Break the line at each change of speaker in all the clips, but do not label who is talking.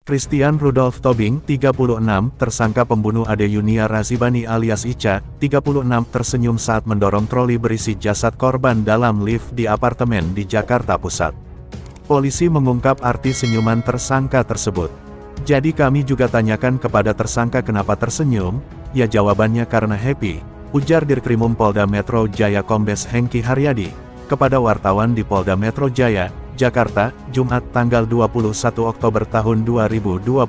Christian Rudolph Tobing, 36, tersangka pembunuh Ade Yunia Razibani alias Ica, 36, tersenyum saat mendorong troli berisi jasad korban dalam lift di apartemen di Jakarta Pusat. Polisi mengungkap arti senyuman tersangka tersebut. Jadi kami juga tanyakan kepada tersangka kenapa tersenyum, ya jawabannya karena happy, ujar Dirkrimum Polda Metro Jaya Kombes Hengki Haryadi, kepada wartawan di Polda Metro Jaya, Jakarta, Jumat tanggal 21 Oktober tahun 2022.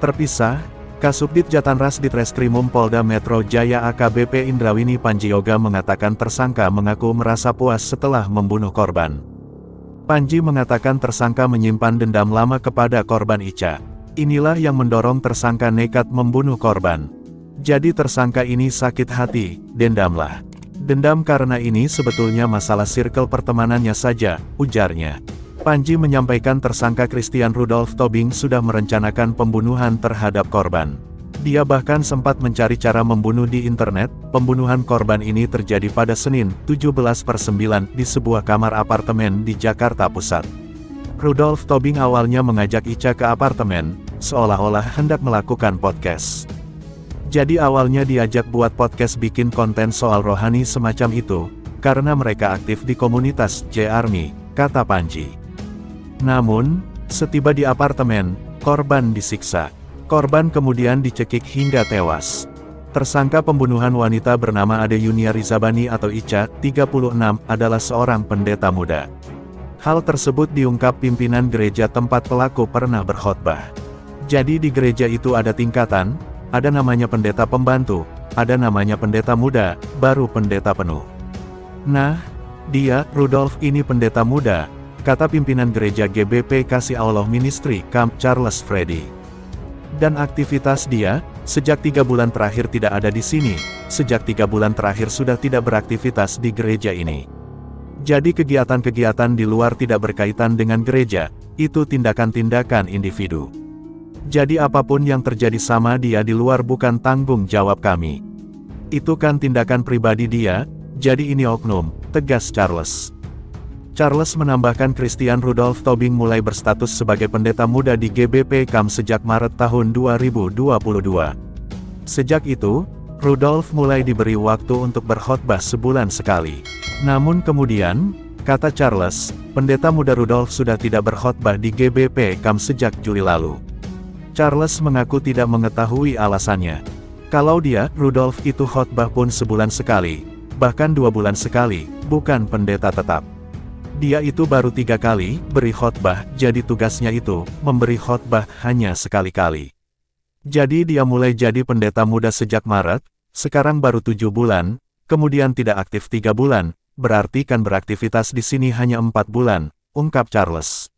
Terpisah, Kasubdit Jatanras Ditreskrimum Polda Metro Jaya AKBP Indrawini Panjioga mengatakan tersangka mengaku merasa puas setelah membunuh korban. Panji mengatakan tersangka menyimpan dendam lama kepada korban Ica. Inilah yang mendorong tersangka nekat membunuh korban. Jadi tersangka ini sakit hati, dendamlah. Dendam karena ini sebetulnya masalah sirkel pertemanannya saja, ujarnya. Panji menyampaikan tersangka Christian Rudolph Tobing sudah merencanakan pembunuhan terhadap korban. Dia bahkan sempat mencari cara membunuh di internet. Pembunuhan korban ini terjadi pada Senin, 17/9 di sebuah kamar apartemen di Jakarta Pusat. Rudolph Tobing awalnya mengajak Ica ke apartemen, seolah-olah hendak melakukan podcast. Jadi awalnya diajak buat podcast bikin konten soal rohani semacam itu, karena mereka aktif di komunitas J-Army, kata Panji. Namun, setiba di apartemen, korban disiksa. Korban kemudian dicekik hingga tewas. Tersangka pembunuhan wanita bernama Ade Yunia Razibani atau Ica, 36, adalah seorang pendeta muda. Hal tersebut diungkap pimpinan gereja tempat pelaku pernah berkhotbah. Jadi di gereja itu ada tingkatan, ada namanya pendeta pembantu, ada namanya pendeta muda, baru pendeta penuh. Nah, dia, Rudolph ini pendeta muda, kata pimpinan gereja GBP Kasih Allah Ministry Camp Charles Freddy. Dan aktivitas dia, sejak 3 bulan terakhir tidak ada di sini, sejak 3 bulan terakhir sudah tidak beraktivitas di gereja ini. Jadi kegiatan-kegiatan di luar tidak berkaitan dengan gereja, itu tindakan-tindakan individu. Jadi apapun yang terjadi sama dia di luar bukan tanggung jawab kami. Itu kan tindakan pribadi dia, jadi ini oknum, tegas Charles. Charles menambahkan Christian Rudolph Tobing mulai berstatus sebagai pendeta muda di GBP Camp sejak Maret tahun 2022. Sejak itu, Rudolph mulai diberi waktu untuk berkhotbah sebulan sekali. Namun kemudian, kata Charles, pendeta muda Rudolph sudah tidak berkhotbah di GBP Camp sejak Juli lalu. Charles mengaku tidak mengetahui alasannya. Kalau dia, Rudolph itu khotbah pun sebulan sekali, bahkan 2 bulan sekali, bukan pendeta tetap. Dia itu baru 3 kali beri khotbah, jadi tugasnya itu, memberi khotbah hanya sekali-kali. Jadi dia mulai jadi pendeta muda sejak Maret, sekarang baru 7 bulan, kemudian tidak aktif 3 bulan, berarti kan beraktivitas di sini hanya 4 bulan, ungkap Charles.